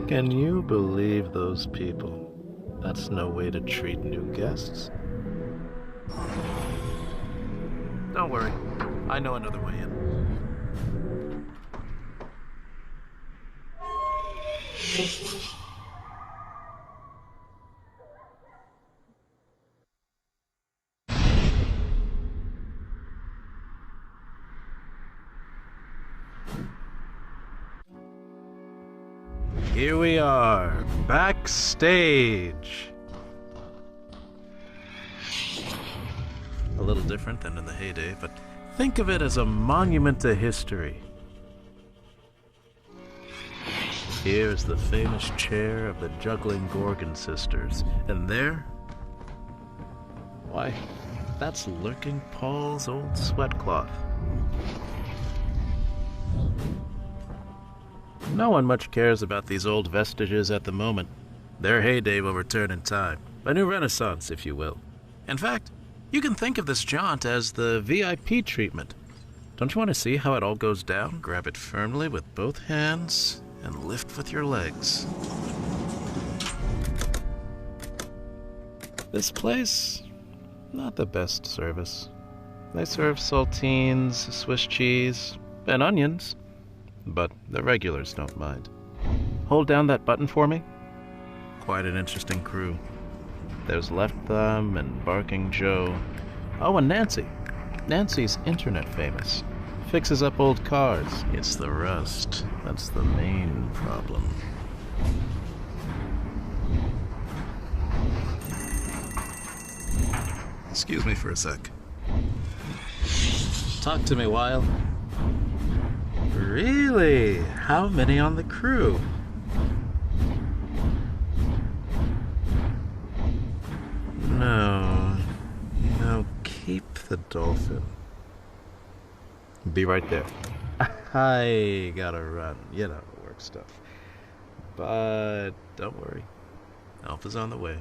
Can you believe those people? That's no way to treat new guests. Don't worry, I know another way in. Here we are, backstage. A little different than in the heyday, but think of it as a monument to history. Here's the famous chair of the juggling Gorgon sisters, and there, why, that's Lurking Paul's old sweatcloth. No one much cares about these old vestiges at the moment. Their heyday will return in time. A new renaissance, if you will. In fact, you can think of this jaunt as the VIP treatment. Don't you want to see how it all goes down? Grab it firmly with both hands and lift with your legs. This place, not the best service. They serve saltines, Swiss cheese, and onions. But the regulars don't mind. Hold down that button for me. Quite an interesting crew. There's Left Thumb and Barking Joe. Oh, and Nancy. Nancy's internet famous. Fixes up old cars. It's the rust. That's the main problem. Excuse me for a sec. Talk to me, Weil. Really? How many on the crew? No, keep the dolphin. Be right there. I gotta run, work stuff. But don't worry, help is on the way.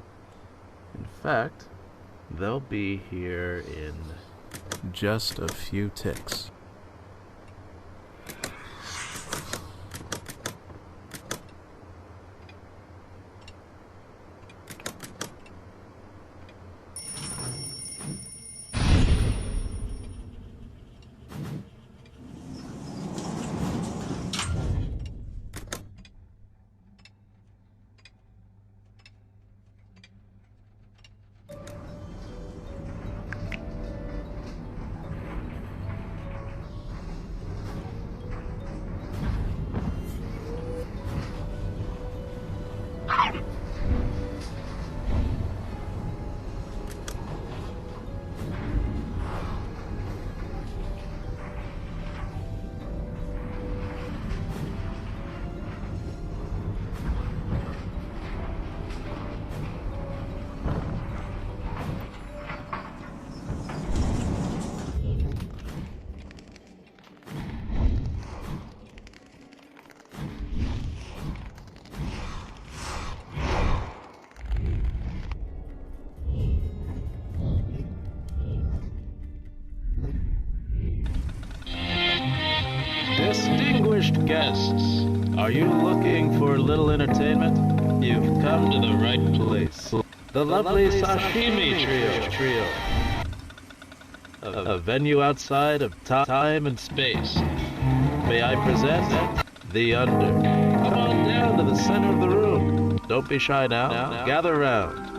In fact, they'll be here in just a few ticks. Distinguished guests, are you looking for a little entertainment? You've come to the right place. The lovely Sashimi Trio. A venue outside of time and space. May I present The Under. Come on down to the center of the room. Don't be shy now. Gather round.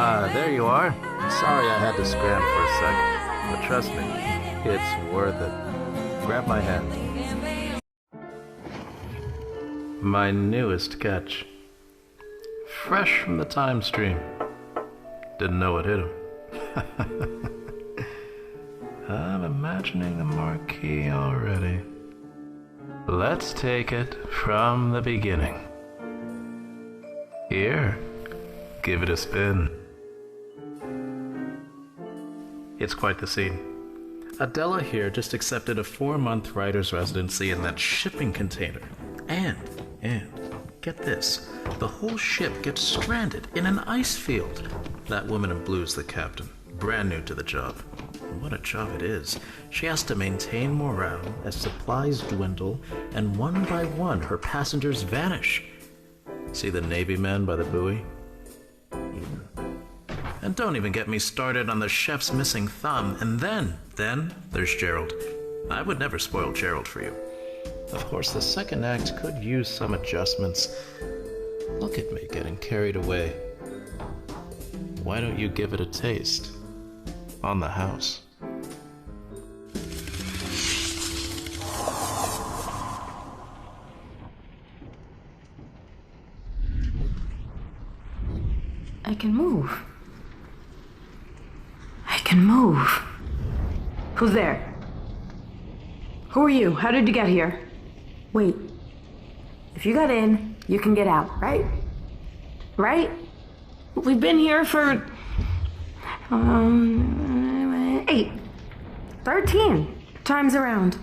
Ah, there you are. Sorry I had to scram for a sec, but trust me, it's worth it. Grab my hand. My newest catch. Fresh from the time stream. Didn't know what hit him. I'm imagining the marquee already. Let's take it from the beginning. Here, give it a spin. It's quite the scene. Adela here just accepted a 4-month writer's residency in that shipping container. And, get this, the whole ship gets stranded in an ice field. That woman in blue is the captain, brand new to the job. What a job it is. She has to maintain morale as supplies dwindle, and one by one her passengers vanish. See the Navy man by the buoy? And don't even get me started on the chef's missing thumb. And then there's Gerald. I would never spoil Gerald for you. Of course, the second act could use some adjustments. Look at me getting carried away. Why don't you give it a taste? On the house. I can move. I can move. Who's there? Who are you? How did you get here? Wait. If you got in, you can get out, right? Right? We've been here for... 8. 13 times around.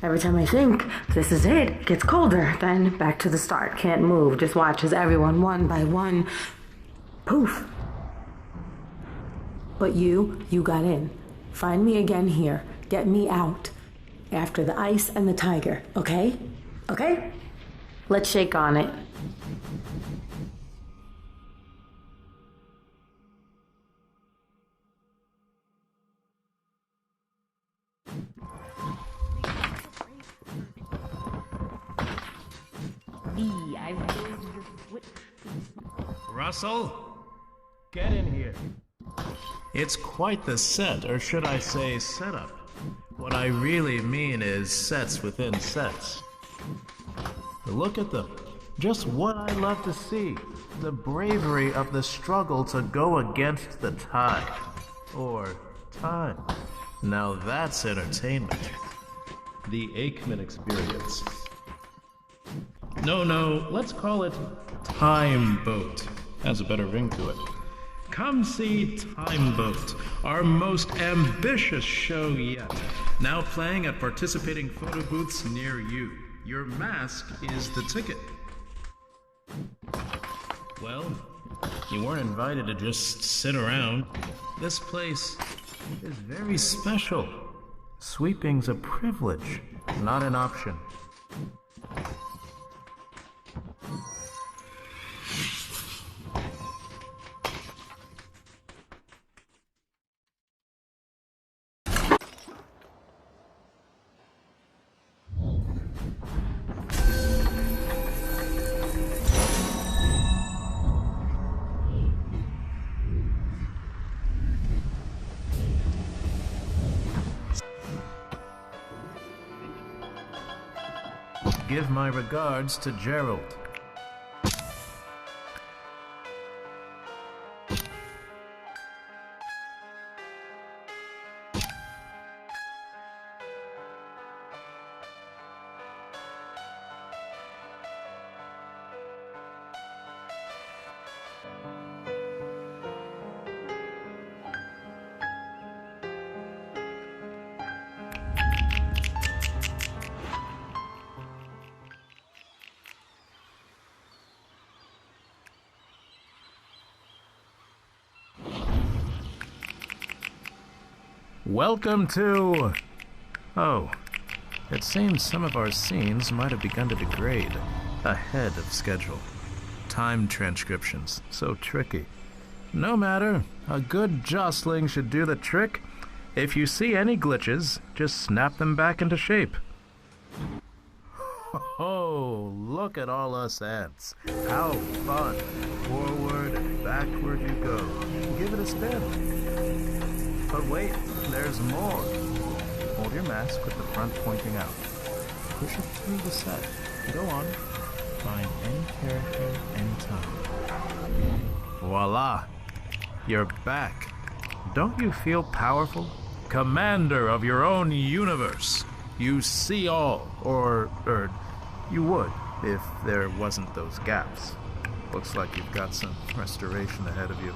Every time I think this is it gets colder. Then back to the start. Can't move. Just watch as everyone, one by one, poof. But you got in. Find me again here. Get me out. After the ice and the tiger, okay? Okay? Let's shake on it. Russell, get in here. It's quite the set, or should I say setup. What I really mean is sets within sets. Look at them. Just what I love to see. The bravery of the struggle to go against the tide. Or time. Now that's entertainment. The Aikman experience. No, let's call it Timeboat. Has a better ring to it. Come see Timeboat, our most ambitious show yet. Now playing at participating photo booths near you. Your mask is the ticket. Well, you weren't invited to just sit around. This place is very special. Sweeping's a privilege, not an option. Give my regards to Gerald. Welcome to... Oh, it seems some of our scenes might have begun to degrade ahead of schedule. Time transcriptions, so tricky. No matter, a good jostling should do the trick. If you see any glitches, just snap them back into shape. Oh, look at all us ants. How fun. Forward and backward you go. Give it a spin. But wait, there's more. Hold your mask with the front pointing out. Push it through the set. Go on. Find any character, anytime. Voila! You're back. Don't you feel powerful? Commander of your own universe. You see all, or you would, if there wasn't those gaps. Looks like you've got some restoration ahead of you.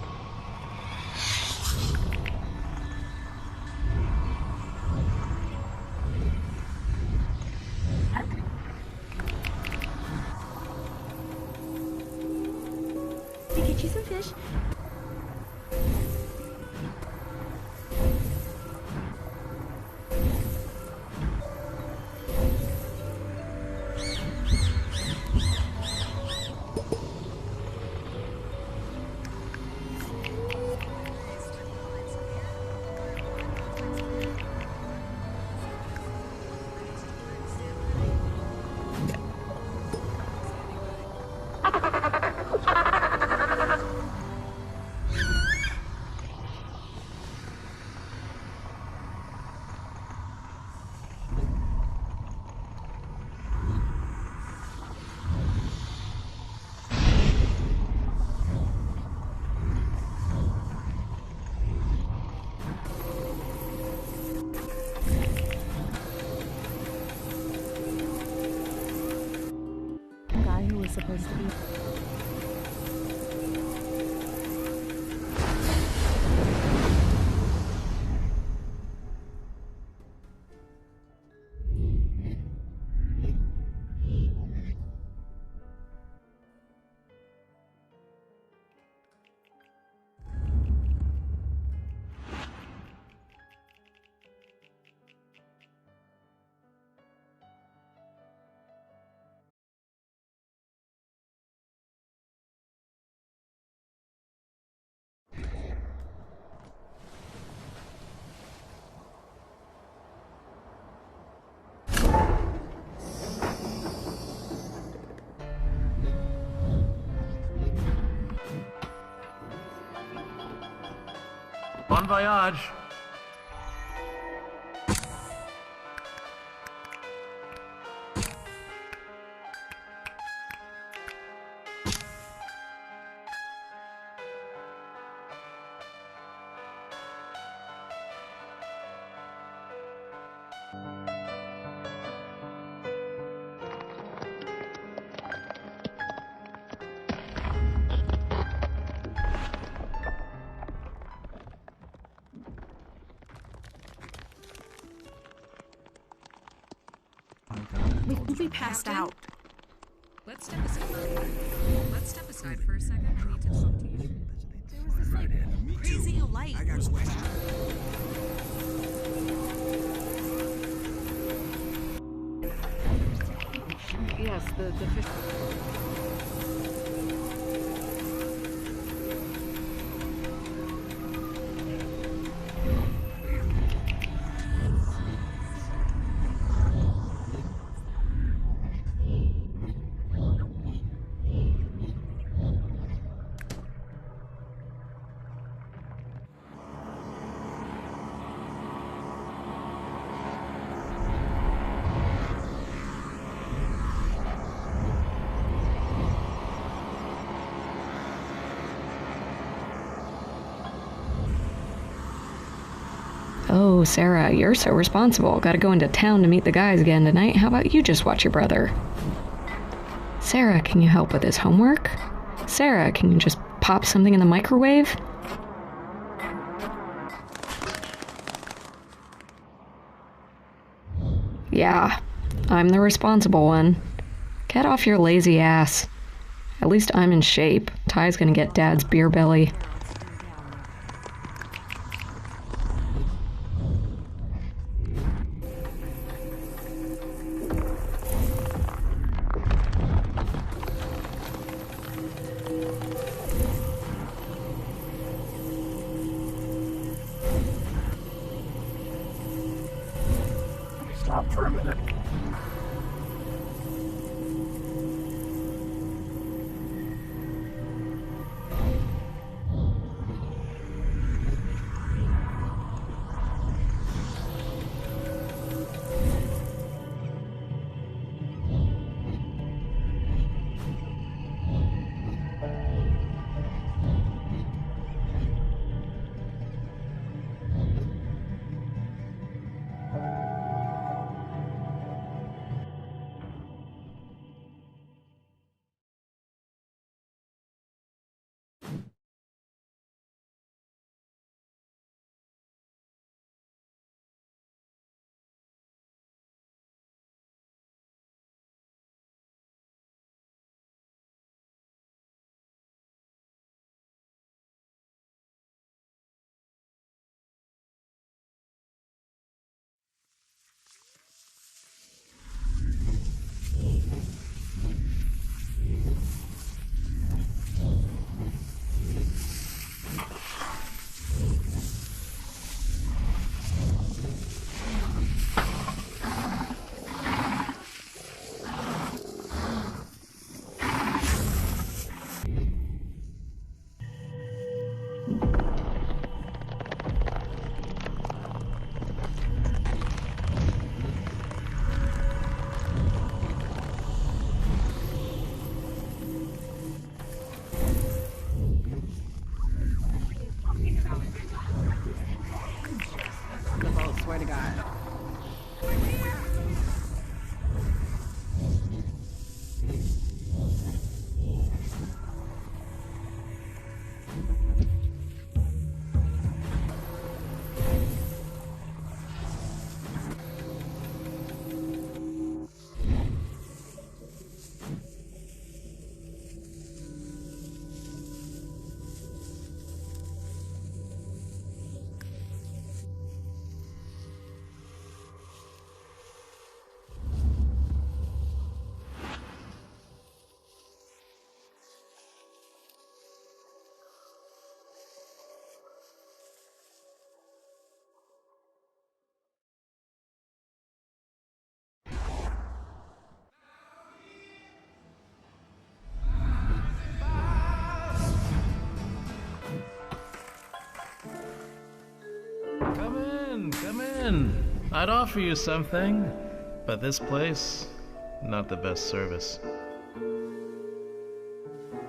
Did you get you some fish? Supposed to be. Bon voyage! We passed out. Let's step aside for a second. I need to talk to you. There was this like crazy light. I got sweat. Yes, the fish. Oh, Sarah, you're so responsible. Gotta go into town to meet the guys again tonight. How about you just watch your brother? Sarah, can you help with his homework? Sarah, can you just pop something in the microwave? Yeah, I'm the responsible one. Get off your lazy ass. At least I'm in shape. Ty's gonna get Dad's beer belly. Stop for a minute. Come in. I'd offer you something, but this place, not the best service.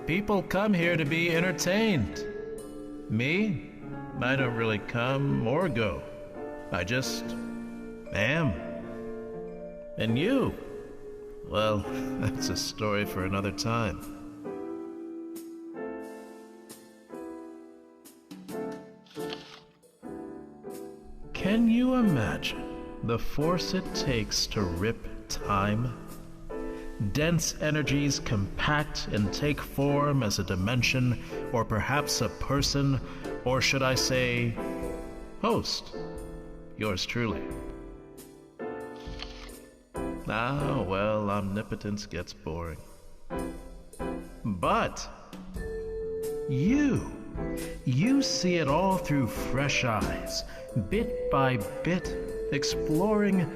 People come here to be entertained. Me? I don't really come or go. I just am. And you? Well, that's a story for another time. Can you imagine the force it takes to rip time? Dense energies compact and take form as a dimension, or perhaps a person, or should I say, host. Yours truly. Ah, well, omnipotence gets boring. But you see it all through fresh eyes, bit by bit, exploring.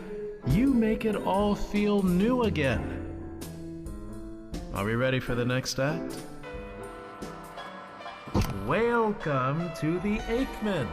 You make it all feel new again. Are we ready for the next act? Welcome to the Aikman.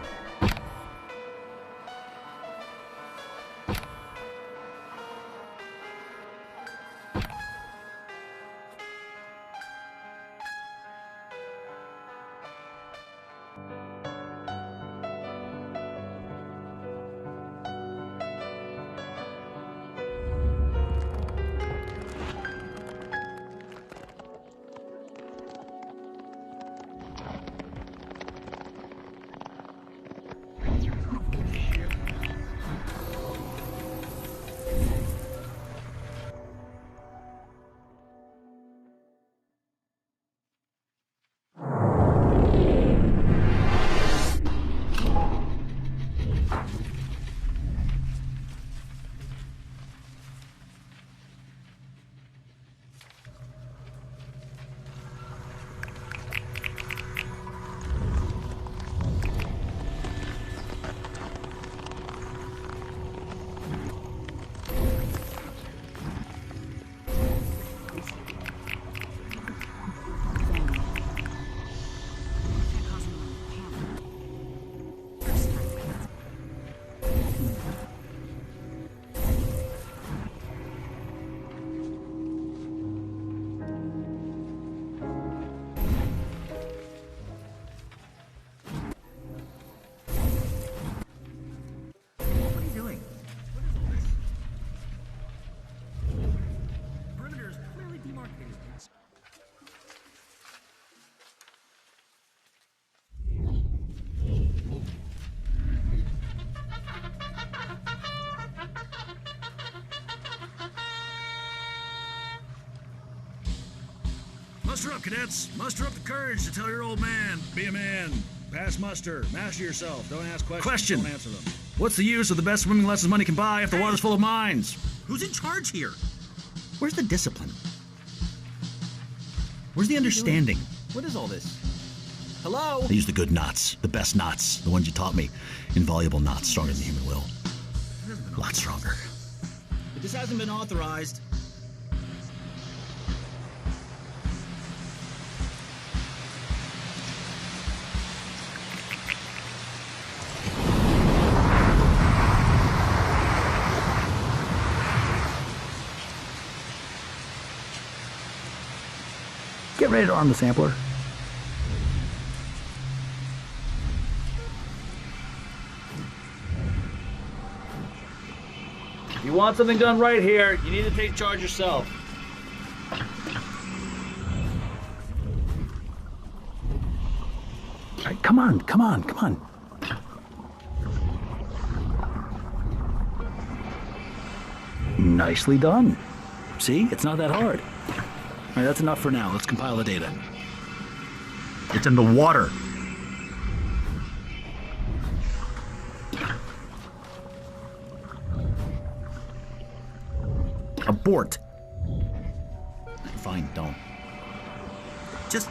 Muster up, cadets. Muster up the courage to tell your old man. Be a man. Pass muster. Master yourself. Don't ask questions. Don't answer them. What's the use of the best swimming lessons money can buy if the water's full of mines? Who's in charge here? Where's the discipline? Where's the understanding? What is all this? Hello? I use the good knots. The best knots. The ones you taught me. Invaluable knots. Stronger than the human will. A lot stronger. But this hasn't been authorized. Get ready to arm the sampler. If you want something done right here, you need to take charge yourself. All right, come on, come on, come on. Nicely done. See, it's not that hard. All right, that's enough for now. Let's compile the data. It's in the water. Abort. Fine, don't. Just...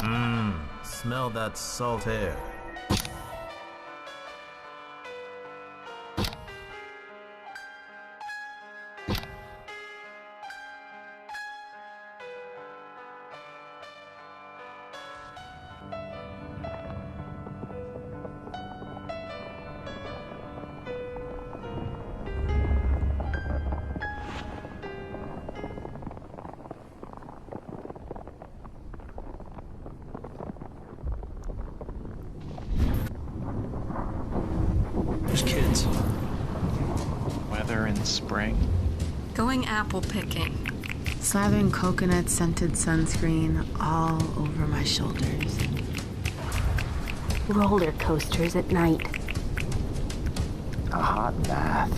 Smell that salt air. There's kids. Weather in spring. Going apple picking. Slathering coconut-scented sunscreen all over my shoulders. Roller coasters at night. A hot bath.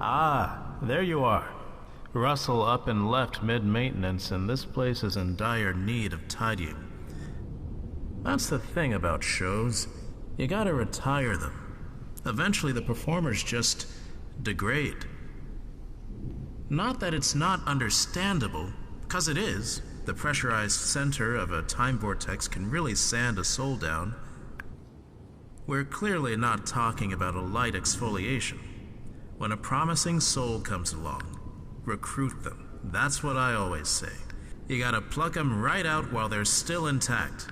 Ah, there you are. Russell up and left mid-maintenance, and this place is in dire need of tidying. That's the thing about shows. You gotta retire them. Eventually the performers just degrade. Not that it's not understandable, 'cause it is. The pressurized center of a time vortex can really sand a soul down. We're clearly not talking about a light exfoliation. When a promising soul comes along, recruit them. That's what I always say. You gotta pluck them right out while they're still intact.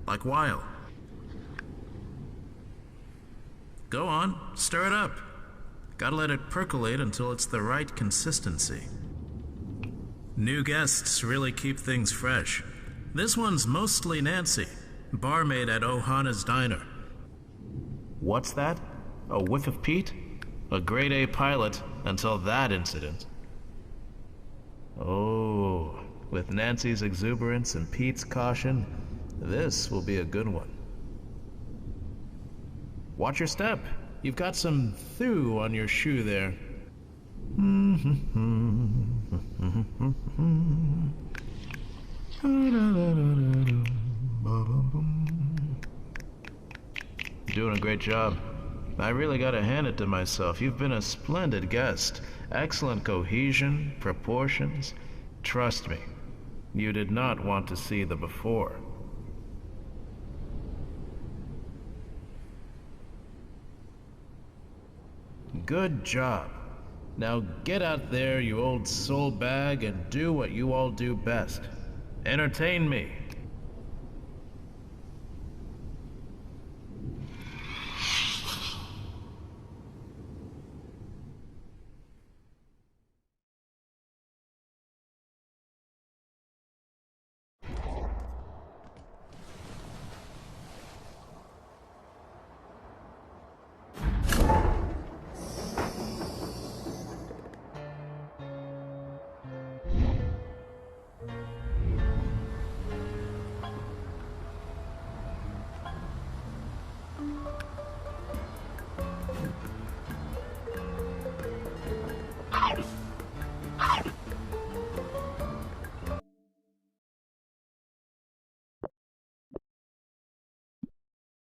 Like Weil. Go on, stir it up. Gotta let it percolate until it's the right consistency. New guests really keep things fresh. This one's mostly Nancy, barmaid at Ohana's Diner. What's that? A whiff of Pete? A grade A pilot until that incident. Oh, with Nancy's exuberance and Pete's caution, this will be a good one. Watch your step. You've got some thew on your shoe there. Doing a great job. I really gotta hand it to myself. You've been a splendid guest. Excellent cohesion, proportions. Trust me, you did not want to see the before. Good job. Now get out there, you old soul bag, and do what you all do best. Entertain me.